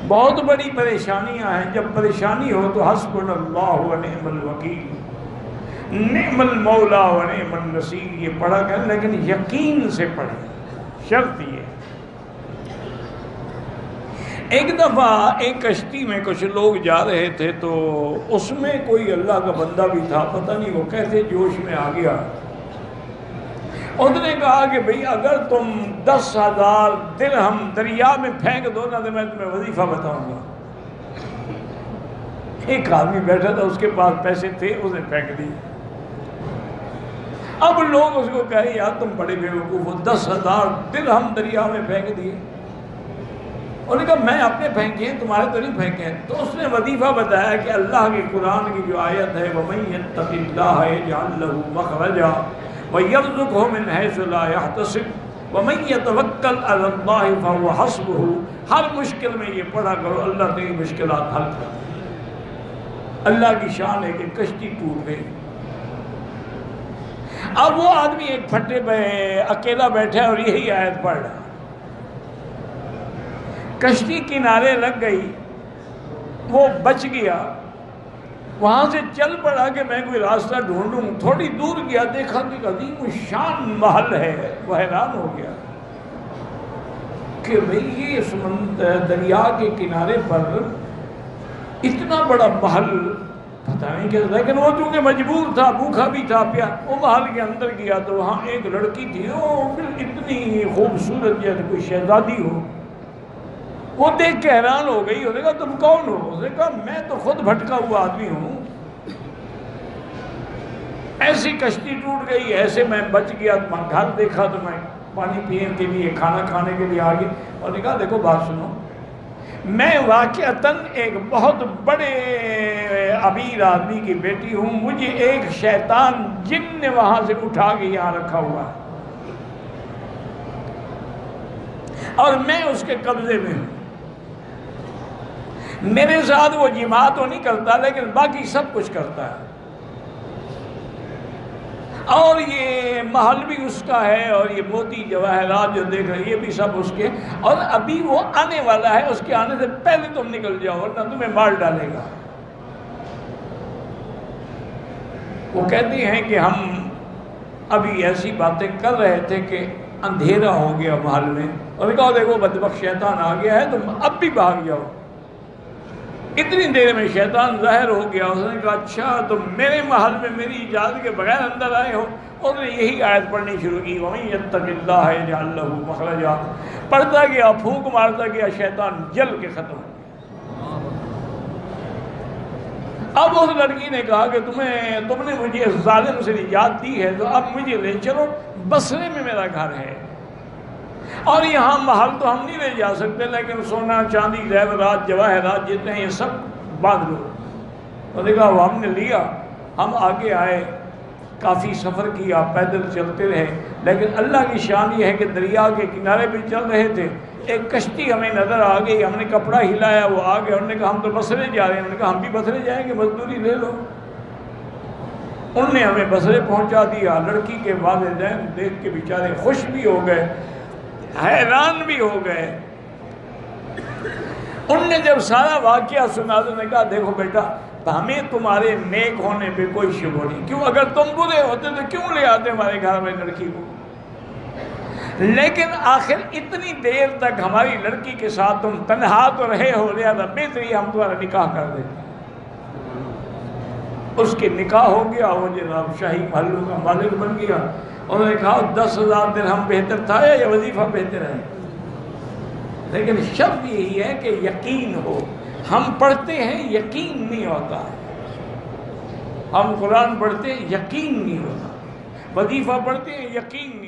بہت بڑی پریشانیاں ہیں. جب پریشانی ہو تو حسبنا اللہ و نعم الوکیل، نعم المولا و نعم النصیر یہ پڑھا کریں، لیکن یقین سے پڑھیں. شرط یہ. ایک دفعہ ایک کشتی میں کچھ لوگ جا رہے تھے تو اس میں کوئی اللہ کا بندہ بھی تھا، پتہ نہیں وہ کیسے جوش میں آ گیا. اس نے کہا کہ بھئی اگر تم 10,000 درہم دریا میں پھینک دو نا تو میں تمہیں وظیفہ بتاؤں گا. ایک آدمی بیٹھا تھا، اس کے پاس پیسے تھے، اس نے پھینک دی. اب لوگ اس کو کہے یار تم بڑے بیوقوف ہو، 10,000 درہم دریا میں پھینک دیے. انہوں نے کہا میں اپنے پھینکے ہیں، تمہارے تو نہیں پھینکے ہیں. تو اس نے وظیفہ بتایا کہ اللہ کے قرآن کی جو آیت ہے وَمَن يَتَّقِ اللَّهَ يَجْعَل لَّهُ مَخْرَجًا وَيَرْزُقْهُ مِنْ حَيْثُ لَا يَحْتَسِبُ وَمَن يَتَوَكَّلْ عَلَى اللَّهِ فَهُوَ حَسْبُهُ. ہر مشکل میں یہ پڑھا کرو، اللہ تیری مشکلات حل کر دے. اللہ کی شان ہے کہ کشتی ٹوٹ گئی. اب وہ آدمی ایک پھٹے پہ اکیلا بیٹھا ہے اور یہی آیت پڑھ رہا. کشتی کنارے لگ گئی، وہ بچ گیا. وہاں سے چل پڑا کہ میں کوئی راستہ ڈھونڈوں. تھوڑی دور گیا، دیکھا کہ عظیم شان محل ہے. وہ حیران ہو گیا کہ بھئی یہ سمندر دریا کے کنارے پر اتنا بڑا محل پتہ نہیں کیا. لیکن وہ چونکہ مجبور تھا، بھوکا بھی تھا، وہ محل کے اندر گیا تو وہاں ایک لڑکی تھی، وہ اتنی خوبصورت جیسے کوئی شہزادی ہو. وہ دیکھ کے حیران ہو گئی. اس نے کہا تم کون ہو؟ اس نے کہا میں تو خود بھٹکا ہوا آدمی ہوں. ایسی کشتی ٹوٹ گئی، ایسے میں بچ گیا. گھر دیکھا تو میں پانی پینے کے لیے، کھانا کھانے کے لیے آ گیا. اور نے کہا دیکھو بات سنو، میں واقعتاً ایک بہت بڑے امیر آدمی کی بیٹی ہوں. مجھے ایک شیطان جن نے وہاں سے اٹھا کے یہاں رکھا ہوا ہے اور میں اس کے قبضے میں ہوں. میرے ساتھ وہ جماع تو نہیں کرتا لیکن باقی سب کچھ کرتا ہے. اور یہ محل بھی اس کا ہے اور یہ موتی جواہرات جو دیکھ رہے ہیں یہ بھی سب اس کے. اور ابھی وہ آنے والا ہے، اس کے آنے سے پہلے تم نکل جاؤ ورنہ تمہیں مار ڈالے گا. وہ کہتی ہیں کہ ہم ابھی ایسی باتیں کر رہے تھے کہ اندھیرا ہو گیا محل میں. اور کہا دیکھو بدبخت شیطان آ گیا ہے، تم اب بھی بھاگ جاؤ. اتنی دیر میں شیطان ظاہر ہو گیا. اس نے کہا اچھا تم میرے محل میں میری اجازت کے بغیر اندر آئے ہو. اس نے یہی آیت پڑھنی شروع کی وَمَن يَتَّقِ اللَّهَ يَجْعَل لَّهُ مَخْرَجًا. پڑھتا گیا، پھونک مارتا گیا، شیطان جل کے ختم. اب اس لڑکی نے کہا کہ تم نے مجھے اس ظالم سے نجات دی ہے تو اب مجھے لے چلو، بصرے میں میرا گھر ہے اور یہاں محل تو ہم نہیں لے جا سکتے لیکن سونا چاندی زیورات جواہرات جتنے ہیں یہ سب باندھ لو. انہوں نے کہا وہ ہم نے لیا. ہم آگے آئے، کافی سفر کیا، پیدل چلتے رہے. لیکن اللہ کی شان یہ ہے کہ دریا کے کنارے پہ چل رہے تھے، ایک کشتی ہمیں نظر آ گئی. ہم نے کپڑا ہلایا، وہ آ گئے. انہوں نے کہا ہم تو بصرے جا رہے ہیں. انہوں نے کہا ہم بھی بصرے جائیں گے، مزدوری لے لو. انہوں نے ہمیں بصرے پہنچا دیا. لڑکی کے والدین دیکھ کے بیچارے خوش بھی ہو گئے، حیران بھی ہو گئے. ان نے جب سارا واقعہ سنا تو نے کہا دیکھو بیٹا ہمیں تمہارے نیک ہونے پہ کوئی شبہ نہیں. کیوں اگر تم برے ہوتے تو کیوں لے آتے ہمارے گھر میں لڑکی کو؟ لیکن آخر اتنی دیر تک ہماری لڑکی کے ساتھ تم تنہا تو رہے ہو، لہذا بہتری ہم تمہارا نکاح کر دیتے. اس کے نکاح ہو گیا، وہ جناب شاہی محلوں کا مالک بن گیا. انہوں نے کہا 10,000 درہم بہتر تھا یا وظیفہ بہتر ہے؟ لیکن شرط یہی ہے کہ یقین ہو. ہم پڑھتے ہیں یقین نہیں ہوتا، ہم قرآن پڑھتے ہیں یقین نہیں ہوتا، وظیفہ پڑھتے ہیں یقین نہیں